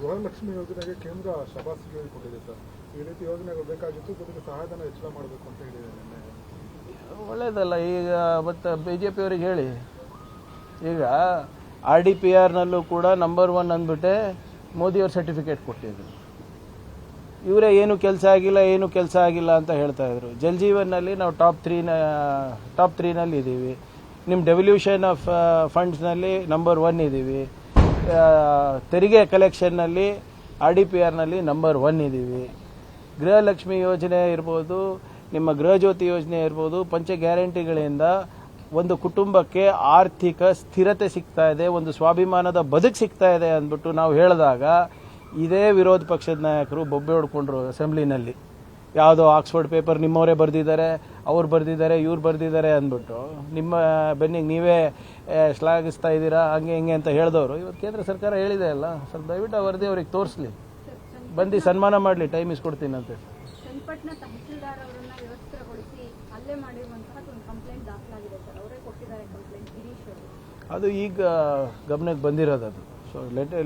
ಗೃಹಲಕ್ಷ್ಮಿ ಯೋಜನೆಗೆ ಕೇಂದ್ರ ಶಬಾಸಿಗೆ ಕೊಟ್ಟಿದೆ ಸರ್. ಈ ರೀತಿ ಯೋಜನೆಗಳು ಬೇಕಾಗಿತ್ತು, ಜೊತೆಗೆ ಸಹಾಯಧನ ಹೆಚ್ಚಳ ಮಾಡಬೇಕು ಅಂತ ಹೇಳಿದೆ ನಿನ್ನೆ. ಒಳ್ಳೇದಲ್ಲ. ಈಗ ಮತ್ತು BJP ಅವರಿಗೆ ಹೇಳಿ, ಈಗ RDPRನಲ್ಲೂ ಕೂಡ ನಂಬರ್ 1 ಅಂದ್ಬಿಟ್ಟೆ ಮೋದಿಯವ್ರ ಸರ್ಟಿಫಿಕೇಟ್ ಕೊಟ್ಟಿದ್ರು. ಇವರೇ ಏನು ಕೆಲಸ ಆಗಿಲ್ಲ ಅಂತ ಹೇಳ್ತಾ ಇದ್ರು. ಜಲ್ ಜೀವನ್ನಲ್ಲಿ ನಾವು ಟಾಪ್ 3ನಲ್ಲಿ ಇದ್ದೀವಿ. ನಿಮ್ಮ ಡೆವಲ್ಯೂಷನ್ ಆಫ್ ಫಂಡ್ಸ್ನಲ್ಲಿ ನಂಬರ್ 1 ಇದ್ದೀವಿ. ತೆರಿಗೆ ಕಲೆಕ್ಷನ್ನಲ್ಲಿ RDPRನಲ್ಲಿ ನಂಬರ್ 1 ಇದ್ದೀವಿ. ಗೃಹಲಕ್ಷ್ಮಿ ಯೋಜನೆ ಇರ್ಬೋದು, ನಿಮ್ಮ ಗೃಹಜ್ಯೋತಿ ಯೋಜನೆ ಇರ್ಬೋದು, ಪಂಚ ಗ್ಯಾರಂಟಿಗಳಿಂದ ಒಂದು ಕುಟುಂಬಕ್ಕೆ ಆರ್ಥಿಕ ಸ್ಥಿರತೆ ಸಿಗ್ತಾ ಇದೆ, ಒಂದು ಸ್ವಾಭಿಮಾನದ ಬದುಕು ಸಿಗ್ತಾ ಇದೆ ಅಂದ್ಬಿಟ್ಟು ನಾವು ಹೇಳಿದಾಗ ಇದೇ ವಿರೋಧ ಪಕ್ಷದ ನಾಯಕರು ಬೊಬ್ಬೆ ಹೊಡ್ಕೊಂಡ್ರು ಅಸೆಂಬ್ಲಿನಲ್ಲಿ. ಯಾವುದೋ ಆಕ್ಸ್ಫರ್ಡ್ ಪೇಪರ್ ನಿಮ್ಮವರೇ ಬರೆದಿದ್ದಾರೆ, ಅವ್ರು ಬರೆದಿದ್ದಾರೆ, ಇವ್ರು ಬರೆದಿದ್ದಾರೆ ಅಂದ್ಬಿಟ್ಟು ನಿಮ್ಮ ಬೆನ್ನಿಗೆ ನೀವೇ ಶ್ಲಾಘಿಸ್ತಾ ಇದ್ದೀರಾ, ಹಂಗೆ ಹಿಂಗೆ ಅಂತ ಹೇಳಿದವರು ಇವತ್ತು ಕೇಂದ್ರ ಸರ್ಕಾರ ಹೇಳಿದೆ ಅಲ್ಲ. ಸ್ವಲ್ಪ ದಯವಿಟ್ಟು ಆ ವರದಿ ಅವ್ರಿಗೆ ತೋರಿಸ್ಲಿ, ಬಂದು ಸನ್ಮಾನ ಮಾಡಲಿ, ಟೈಮ್ ಇಸ್ಕೊಡ್ತೀನಂತೆ. ಚನ್ನಪಟ್ಟಣ ತಹಸೀಲ್ದಾರ್ ಅವರನ್ನ ವ್ಯವಸ್ಥೆಗೊಳಿಸಿ ಹಲ್ಲೆ ಮಾಡಿರುವಂತಹ ಒಂದು ಕಂಪ್ಲೇಂಟ್ ದಾಖಲಾಗಿದೆ ಸರ್. ಅವರೇ ಕೊಟ್ಟಿದ್ದಾರೆ ಕಂಪ್ಲೇಂಟ್, ಗಿರೀಶ್ ಅವರು. ಅದು ಈಗ ಗಮನಕ್ಕೆ ಬಂದಿರೋದು ಅದು. So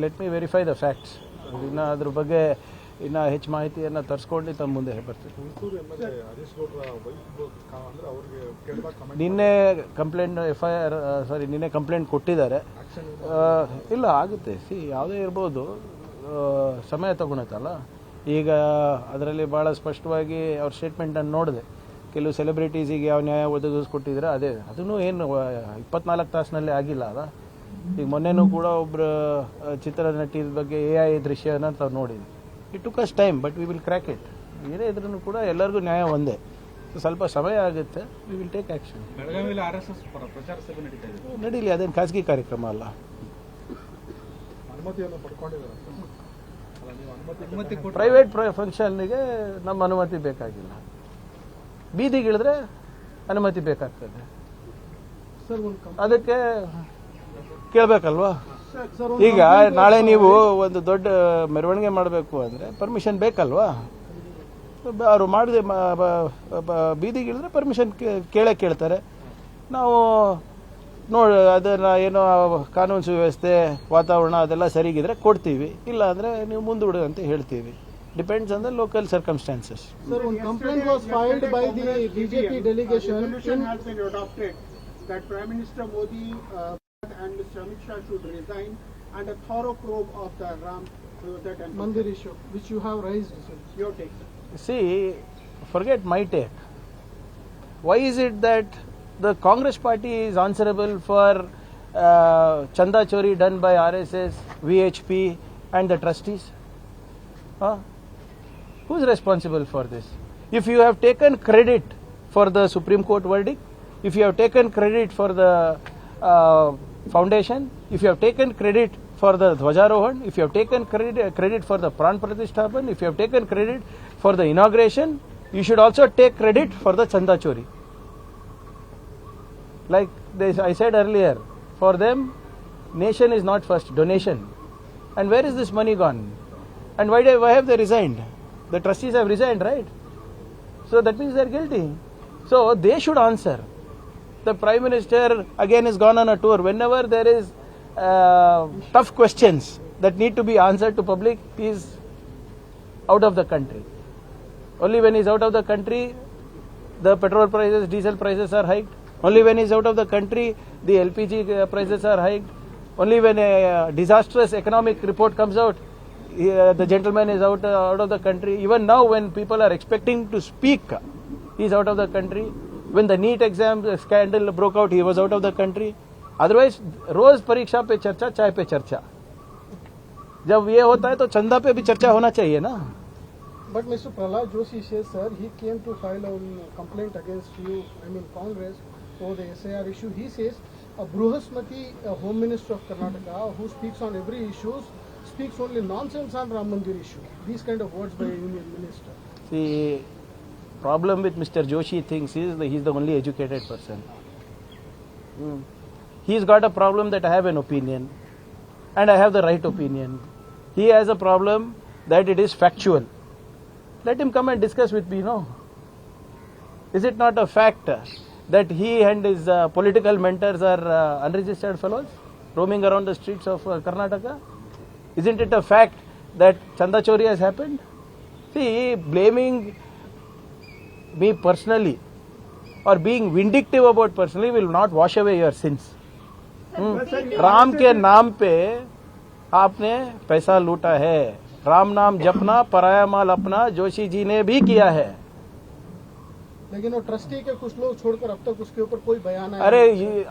let me verify the facts. ಇನ್ನು ಅದ್ರ ಬಗ್ಗೆ ಇನ್ನು ಹೆಚ್ಚು ಮಾಹಿತಿಯನ್ನು ತರಿಸ್ಕೊಂಡು ತಮ್ಮ ಮುಂದೆ ಬರ್ತೀವಿ. ನಿನ್ನೆ ಕಂಪ್ಲೇಂಟ್ ನಿನ್ನೆ ಕಂಪ್ಲೇಂಟ್ ಕೊಟ್ಟಿದ್ದಾರೆ. ಇಲ್ಲ ಆಗುತ್ತೆ, ಯಾವುದೇ ಇರ್ಬೋದು, ಸಮಯ ತಗೊಳತ್ತಲ್ಲ. ಈಗ ಅದರಲ್ಲಿ ಭಾಳ ಸ್ಪಷ್ಟವಾಗಿ ಅವ್ರ ಸ್ಟೇಟ್ಮೆಂಟನ್ನು ನೋಡಿದೆ. ಕೆಲವು ಸೆಲೆಬ್ರಿಟೀಸಿಗೆ ಯಾವ ನ್ಯಾಯ ಒದಗಿಸ್ಕೊಟ್ಟಿದ್ರೆ ಅದನ್ನು ಏನು 24 ತಾಸಿನಲ್ಲಿ ಆಗಿಲ್ಲ ಅಲ್ಲ. ಈಗ ಮೊನ್ನೆನೂ ಕೂಡ ಒಬ್ಬರು ಚಿತ್ರನಟಿ ಬಗ್ಗೆ AI ದೃಶ್ಯನ ತಾವು ನೋಡಿದ್ವಿ. It took us time, but we will crack it. ಏನೇ ಇದ್ರೂ ಕೂಡ ಎಲ್ಲರಿಗೂ ನ್ಯಾಯ ಒಂದೇ. ಸ್ವಲ್ಪ ಸಮಯ ಆಗುತ್ತೆ, ವಿ ವಿಲ್ ಟೇಕ್ ಆ್ಯಕ್ಷನ್. ಬೆಳಗಾವಿಯಲ್ಲಿ RSS ಪ್ರಚಾರ ಸಭೆ ನಡೀತಾ ಇದೆ. ನಡೀಲಿ, ಅದೇನು ಖಾಸಗಿ ಕಾರ್ಯಕ್ರಮ ಅಲ್ಲ. ಅನುಮತಿಯನ್ನು ಪಡ್ಕೊಂಡಿದ್ದಾರೆ. ಪ್ರೈವೇಟ್ ಫಂಕ್ಷನ್ಗೆ ನಮ್ಮ ಅನುಮತಿ ಬೇಕಾಗಿಲ್ಲ. ಬೀದಿಗಿಳಿದ್ರೆ ಅನುಮತಿ ಬೇಕಾಗ್ತದೆ, ಅದಕ್ಕೆ ಕೇಳಬೇಕಲ್ವಾ. ಈಗ ನಾಳೆ ನೀವು ಒಂದು ದೊಡ್ಡ ಮೆರವಣಿಗೆ ಮಾಡಬೇಕು ಅಂದರೆ ಪರ್ಮಿಷನ್ ಬೇಕಲ್ವಾ. ಅವರು ಮಾಡಿದೆ ಬೀದಿಗಿಳಿದ್ರೆ ಪರ್ಮಿಷನ್ ಕೇಳ್ತಾರೆ. ನಾವು ಅದನ್ನು ಏನೋ ಕಾನೂನು ಸುವ್ಯವಸ್ಥೆ ವಾತಾವರಣ ಅದೆಲ್ಲ ಸರಿಗಿದ್ರೆ ಕೊಡ್ತೀವಿ, ಇಲ್ಲ ಅಂದರೆ ನೀವು ಮುಂದೂಡು ಅಂತ ಹೇಳ್ತೀವಿ. Depends on the local circumstances. Sir, one complaint was filed by the BJP delegation has been adopted that Prime Minister Modi and Mr. Amit Shah should resign, and a thorough probe of the Ram Mandir issue, which you have raised. Sir. Your take. See, forget my take. Why is it that the Congress party is answerable for chanda chori done by RSS, VHP and the trustees? Who's responsible for this? If you have taken credit for the Supreme Court verdict, if you have taken credit for the foundation, if you have taken credit for the Dhwajarohan, if you have taken credit for the Pran Pratishthapan, if you have taken credit for the inauguration, you should also take credit for the chanda chori. Like I said earlier, for them, nation is not first, donation. And where is this money gone? And why have they resigned? The trustees have resigned, right? So that means they are guilty. So they should answer. The Prime Minister again has gone on a tour. Whenever there is tough questions that need to be answered to public, he is out of the country. Only when he is out of the country, the petrol prices, diesel prices are hiked. Only when he is out of the country, the LPG prices are hiked. Only when a disastrous economic report comes out, the gentleman is out of the country. Even now, when people are expecting to speak, he is out of the country. When the NEET exam scandal broke out, he was out of the country. Otherwise, रोज परीक्षा पे चर्चा, चाय पे चर्चा. जब ये होता है तो चंदा पे भी चर्चा होना चाहिए ना. But Mr. Prahlad Joshi says, sir, he came to file a complaint against you, Congress, for the SAR issue. He says, a Bruhasmati, a Home Minister of Karnataka, who speaks on every issue, speaks only nonsense on Ram Mandir issue. These kind of words by a Union Minister. The problem with Mr. Joshi thinks is that he's the only educated person. He's got a problem that I have an opinion, and I have the right opinion. He has a problem that it is factual. Let him come and discuss with me, no? Is it not a fact that he and his political mentors are unregistered fellows roaming around the streets of Karnataka? Isn't it a fact that Chanda Chori has happened? See, blaming me personally or being vindictive about personally will not wash away your sins. Ram के नाम पे आपने पैसा लूटा है, राम नाम जपना पराया माल अपना जोशी जी ने भी किया है। लेकिन वो ट्रस्टी के कुछ लोग छोड़कर अब तक उसके ऊपर कोई बयान आया अरे नहीं। ये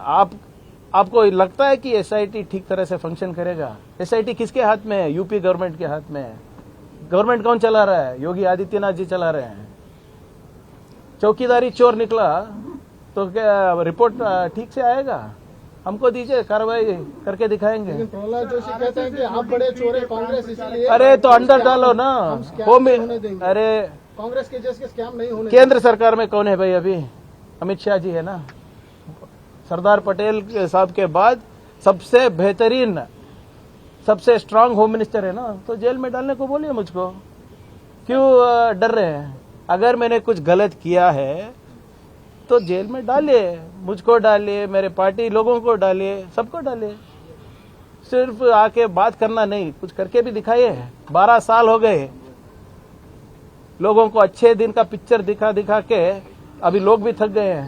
आपको लगता है कि एसआईटी ठीक तरह से फंक्शन करेगा? एसआईटी किसके हाथ में है? यूपी गवर्नमेंट के हाथ में है। गवर्नमेंट कौन चला रहा है? योगी आदित्यनाथ जी चला रहे हैं। चौकीदारी चोर निकला तो क्या रिपोर्ट ठीक से आएगा? हमको दीजिए, कार्रवाई करके दिखाएंगे। लेकिन प्रहलाद जोशी कहते हैं कि आप बड़े चोर है कांग्रेस, इसीलिए अरे तो अंदर डालो ना। हम स्कैम वो नहीं होने देंगे। अरे कांग्रेस के जैसे स्कैम नहीं होने केंद्र सरकार में कौन है भाई? अभी अमित शाह जी है ना। सरदार पटेल के साहब के बाद सबसे बेहतरीन, सबसे स्ट्रांग होम मिनिस्टर है ना, तो जेल में डालने को बोलिए मुझको। क्यों डर रहे हैं? अगर मैंने कुछ गलत किया है तो जेल में डालिए, मुझको डालिए, मेरे पार्टी लोगों को डालिए, सबको डालिए। सिर्फ आके बात करना नहीं, कुछ करके भी दिखाइए। 12 साल हो गए लोगों को अच्छे दिन का पिक्चर दिखा दिखा के, अभी लोग भी थक गए हैं।